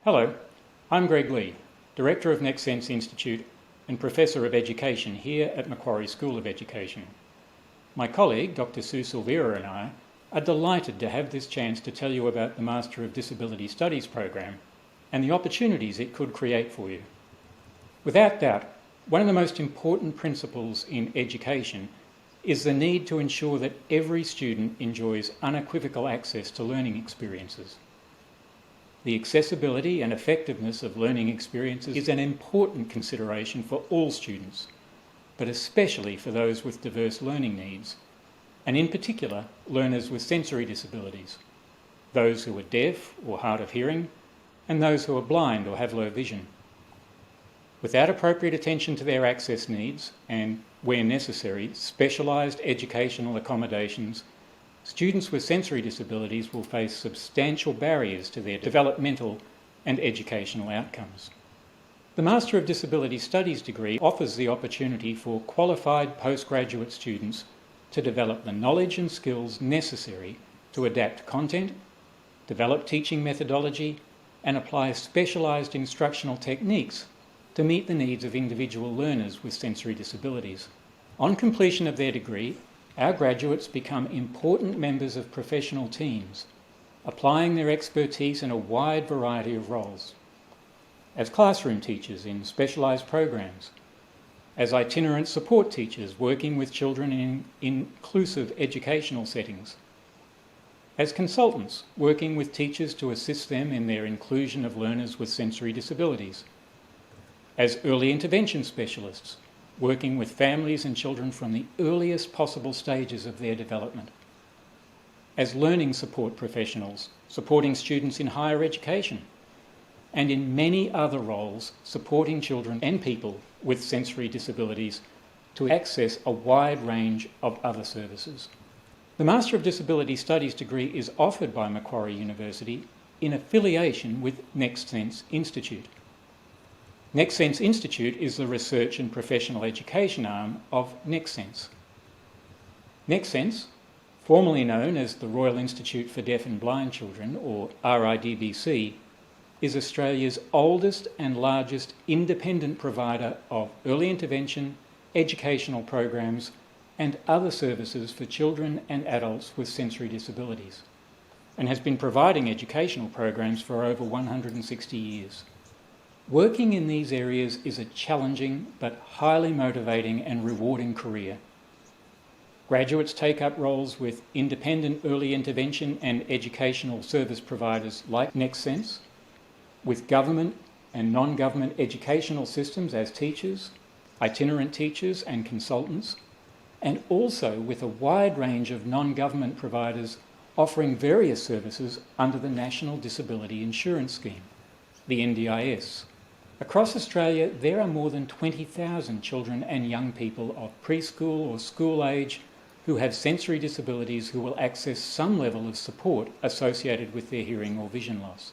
Hello, I'm Greg Leigh, Director of Next Sense Institute and Professor of Education here at Macquarie School of Education. My colleague, Dr. Silveira, and I are delighted to have this chance to tell you about the Master of Disabilities Studies program and the opportunities it could create for you. Without doubt, one of the most important principles in education is the need to ensure that every student enjoys unequivocal access to learning experiences. The accessibility and effectiveness of learning experiences is an important consideration for all students, but especially for those with diverse learning needs, and in particular, learners with sensory disabilities, those who are deaf or hard of hearing, and those who are blind or have low vision. Without appropriate attention to their access needs and, where necessary, specialised educational accommodations, students with sensory disabilities will face substantial barriers to their developmental and educational outcomes. The Master of Disabilities Studies degree offers the opportunity for qualified postgraduate students to develop the knowledge and skills necessary to adapt content, develop teaching methodology, and apply specialised instructional techniques to meet the needs of individual learners with sensory disabilities. On completion of their degree, our graduates become important members of professional teams, applying their expertise in a wide variety of roles. As classroom teachers in specialised programs, as itinerant support teachers working with children in inclusive educational settings, as consultants working with teachers to assist them in their inclusion of learners with sensory disabilities, as early intervention specialists, working with families and children from the earliest possible stages of their development, as learning support professionals, supporting students in higher education, and in many other roles supporting children and people with sensory disabilities to access a wide range of other services. The Master of Disability Studies degree is offered by Macquarie University in affiliation with Next Sense Institute. Next Sense Institute is the research and professional education arm of Next Sense. Next Sense, formerly known as the Royal Institute for Deaf and Blind Children, or RIDBC, is Australia's oldest and largest independent provider of early intervention, educational programs, and other services for children and adults with sensory disabilities, and has been providing educational programs for over 160 years. Working in these areas is a challenging but highly motivating and rewarding career. Graduates take up roles with independent early intervention and educational service providers like Next Sense, with government and non-government educational systems as teachers, itinerant teachers and consultants, and also with a wide range of non-government providers offering various services under the National Disability Insurance Scheme, the NDIS. Across Australia, there are more than 20,000 children and young people of preschool or school age who have sensory disabilities who will access some level of support associated with their hearing or vision loss.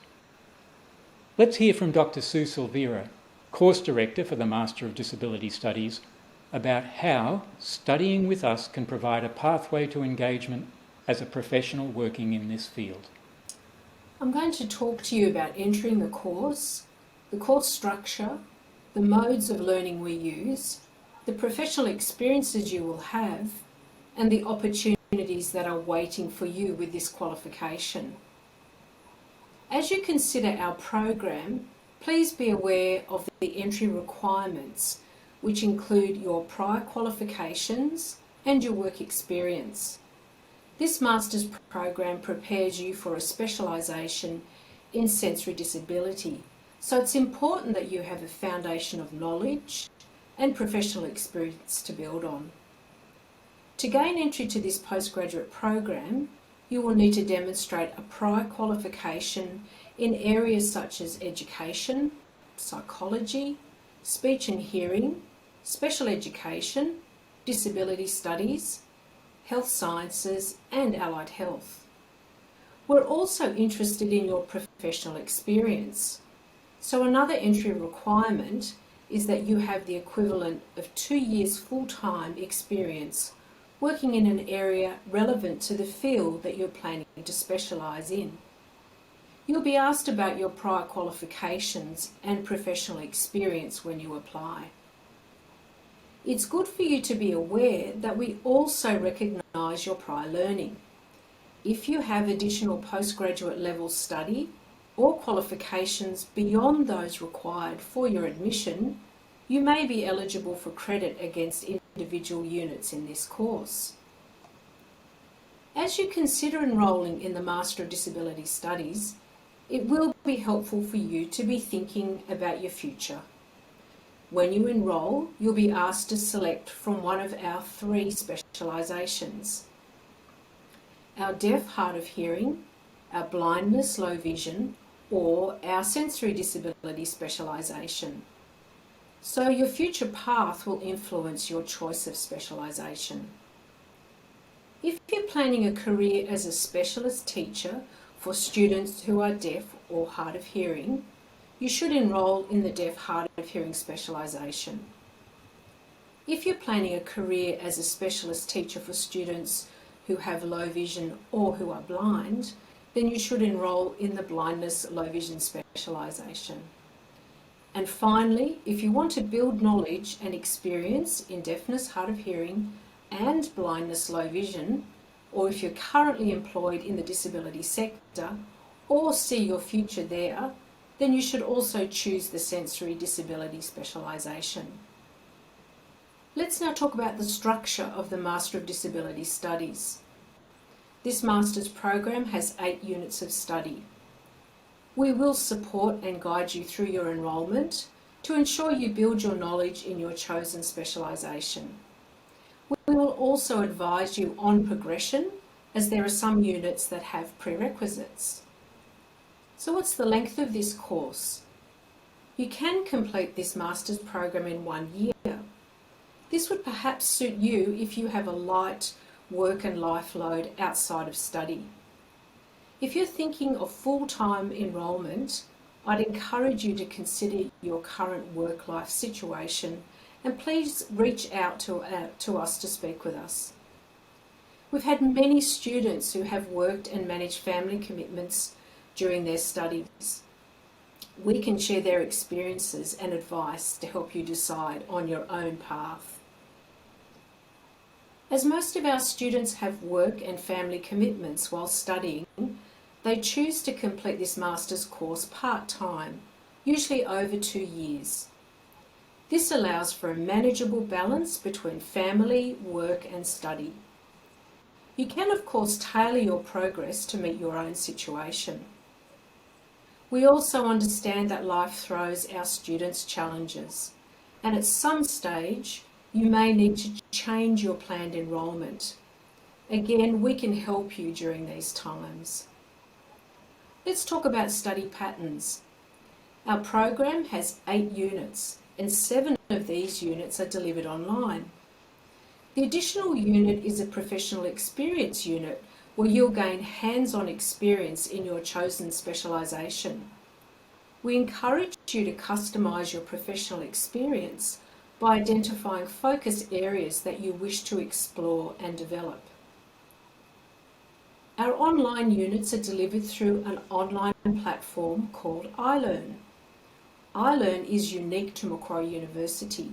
Let's hear from Dr. Sue Silveira, Course Director for the Master of Disability Studies, about how studying with us can provide a pathway to engagement as a professional working in this field. I'm going to talk to you about entering the course structure, the modes of learning we use, the professional experiences you will have, and the opportunities that are waiting for you with this qualification. As you consider our program, please be aware of the entry requirements, which include your prior qualifications and your work experience. This Master's program prepares you for a specialisation in sensory disability, so it's important that you have a foundation of knowledge and professional experience to build on. To gain entry to this postgraduate program, you will need to demonstrate a prior qualification in areas such as education, psychology, speech and hearing, special education, disability studies, health sciences, and allied health. We're also interested in your professional experience. So another entry requirement is that you have the equivalent of 2 years full-time experience working in an area relevant to the field that you're planning to specialise in. You'll be asked about your prior qualifications and professional experience when you apply. It's good for you to be aware that we also recognise your prior learning. If you have additional postgraduate level study or qualifications beyond those required for your admission, you may be eligible for credit against individual units in this course. As you consider enrolling in the Master of Disabilities Studies, it will be helpful for you to be thinking about your future. When you enrol, you'll be asked to select from one of our 3 specializations: our deaf, hard of hearing, our blindness, low vision, or our sensory disability specialization. So your future path will influence your choice of specialization. If you're planning a career as a specialist teacher for students who are deaf or hard of hearing, you should enrol in the deaf, hard of hearing specialization. If you're planning a career as a specialist teacher for students who have low vision or who are blind, then you should enrol in the blindness, low vision specialization. And finally, if you want to build knowledge and experience in deafness, hard of hearing, and blindness, low vision, or if you're currently employed in the disability sector or see your future there, then you should also choose the sensory disability specialisation. Let's now talk about the structure of the Master of Disabilities Studies. This Master's program has 8 units of study. We will support and guide you through your enrolment to ensure you build your knowledge in your chosen specialisation. We will also advise you on progression, as there are some units that have prerequisites. So what's the length of this course? You can complete this Master's program in 1 year. This would perhaps suit you if you have a light work and life load outside of study. If you're thinking of full-time enrolment, I'd encourage you to consider your current work-life situation, and please reach out to us to speak with us. We've had many students who have worked and managed family commitments during their studies. We can share their experiences and advice to help you decide on your own path. As most of our students have work and family commitments while studying, they choose to complete this Master's course part-time, usually over 2 years. This allows for a manageable balance between family, work and study. You can of course tailor your progress to meet your own situation. We also understand that life throws our students challenges, and at some stage you may need to change your planned enrolment. Again, we can help you during these times. Let's talk about study patterns. Our program has 8 units, and 7 of these units are delivered online. The additional unit is a professional experience unit where you'll gain hands-on experience in your chosen specialisation. We encourage you to customise your professional experience by identifying focus areas that you wish to explore and develop. Our online units are delivered through an online platform called iLearn. iLearn is unique to Macquarie University.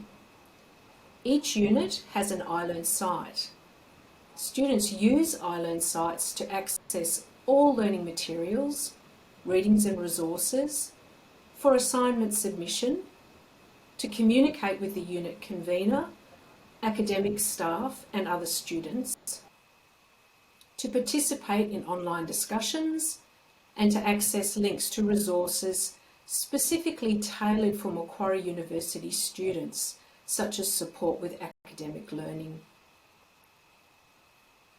Each unit has an iLearn site. Students use iLearn sites to access all learning materials, readings and resources, for assignment submission, to communicate with the unit convener, academic staff and other students, to participate in online discussions, and to access links to resources specifically tailored for Macquarie University students, such as support with academic learning.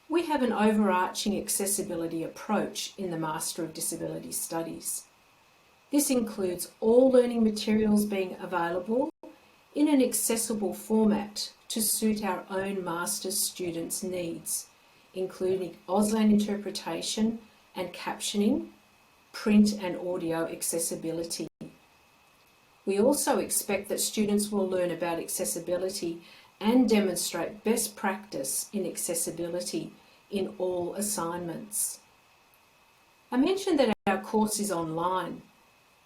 We have an overarching accessibility approach in the Master of Disabilities Studies. This includes all learning materials being available in an accessible format to suit our own Master's students' needs, including Auslan interpretation and captioning, print and audio accessibility. We also expect that students will learn about accessibility and demonstrate best practice in accessibility in all assignments. I mentioned that our course is online.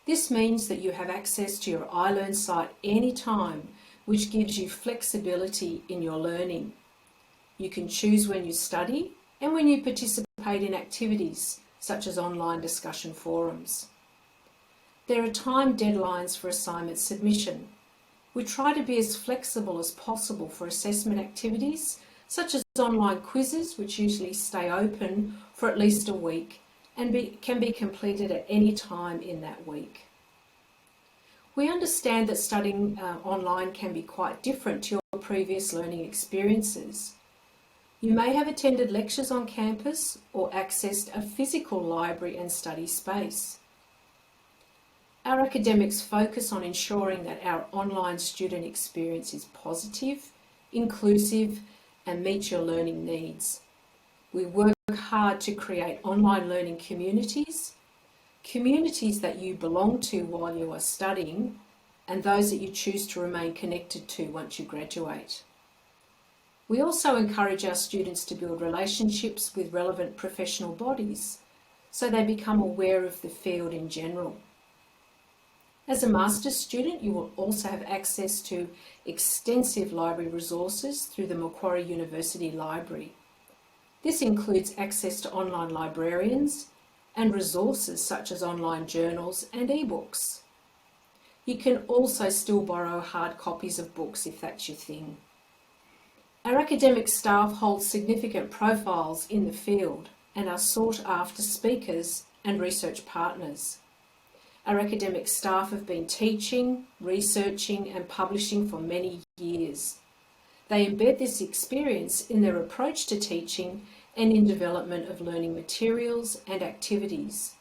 This means that you have access to your iLearn site anytime, which gives you flexibility in your learning. You can choose when you study and when you participate in activities such as online discussion forums. There are time deadlines for assignment submission. We try to be as flexible as possible for assessment activities such as online quizzes, which usually stay open for at least a week and can be completed at any time in that week. We understand that studying online can be quite different to your previous learning experiences. You may have attended lectures on campus or accessed a physical library and study space. Our academics focus on ensuring that our online student experience is positive, inclusive, and meets your learning needs. We work hard to create online learning communities that you belong to while you are studying, and those that you choose to remain connected to once you graduate. We also encourage our students to build relationships with relevant professional bodies so they become aware of the field in general. As a master's student, you will also have access to extensive library resources through the Macquarie University Library. This includes access to online librarians and resources such as online journals and ebooks. You can also still borrow hard copies of books if that's your thing. Our academic staff hold significant profiles in the field and are sought after speakers and research partners. Our academic staff have been teaching, researching and publishing for many years. They embed this experience in their approach to teaching and in development of learning materials and activities.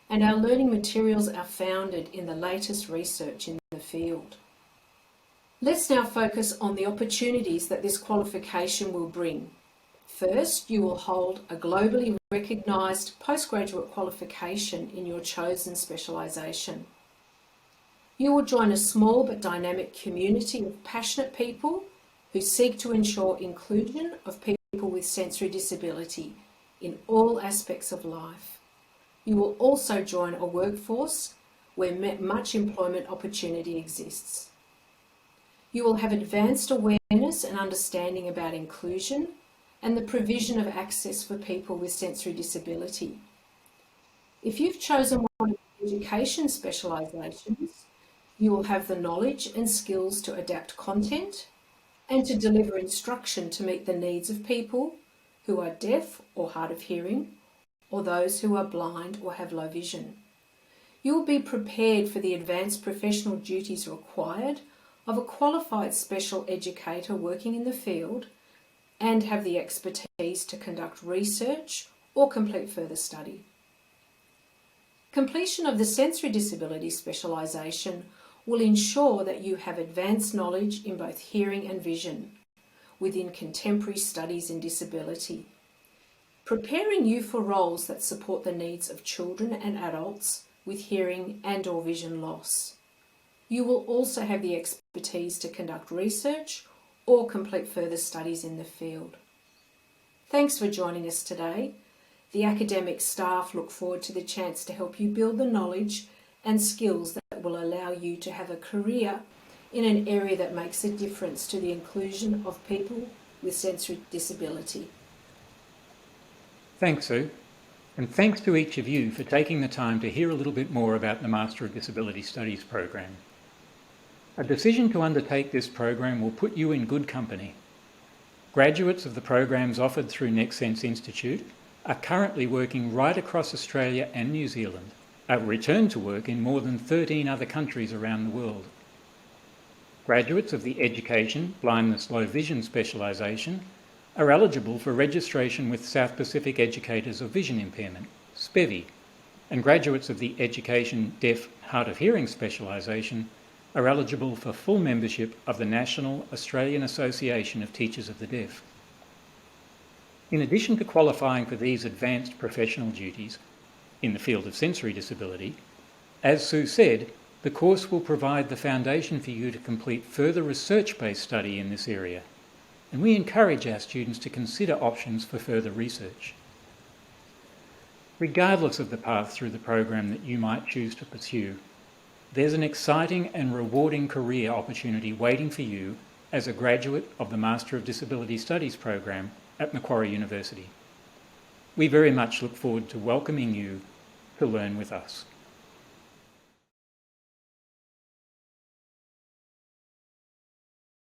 And our learning materials are founded in the latest research in the field. Let's now focus on the opportunities that this qualification will bring. First, you will hold a globally recognised postgraduate qualification in your chosen specialisation. You will join a small but dynamic community of passionate people who seek to ensure inclusion of people with sensory disability in all aspects of life. You will also join a workforce where much employment opportunity exists. You will have advanced awareness and understanding about inclusion and the provision of access for people with sensory disability. If you've chosen one of the education specialisations, you will have the knowledge and skills to adapt content and to deliver instruction to meet the needs of people who are deaf or hard of hearing, or those who are blind or have low vision. You will be prepared for the advanced professional duties required of a qualified special educator working in the field and have the expertise to conduct research or complete further study. Completion of the sensory disability specialisation will ensure that you have advanced knowledge in both hearing and vision within contemporary studies in disability, preparing you for roles that support the needs of children and adults with hearing and/or vision loss. You will also have the expertise to conduct research or complete further studies in the field. Thanks for joining us today. The academic staff look forward to the chance to help you build the knowledge and skills that will allow you to have a career in an area that makes a difference to the inclusion of people with sensory disability. Thanks, Sue. And thanks to each of you for taking the time to hear a little bit more about the Master of Disability Studies program. A decision to undertake this program will put you in good company. Graduates of the programs offered through NextSense Institute are currently working right across Australia and New Zealand, have returned to work in more than 13 other countries around the world. Graduates of the Education, Blindness, Low Vision specialisation are eligible for registration with South Pacific Educators of Vision Impairment, SPEVI, and graduates of the Education, Deaf, Hard of Hearing specialisation are eligible for full membership of the National Australian Association of Teachers of the Deaf. In addition to qualifying for these advanced professional duties in the field of sensory disability, as Sue said, the course will provide the foundation for you to complete further research-based study in this area, and we encourage our students to consider options for further research. Regardless of the path through the program that you might choose to pursue, there's an exciting and rewarding career opportunity waiting for you as a graduate of the Master of Disabilities Studies program at Macquarie University. We very much look forward to welcoming you to learn with us.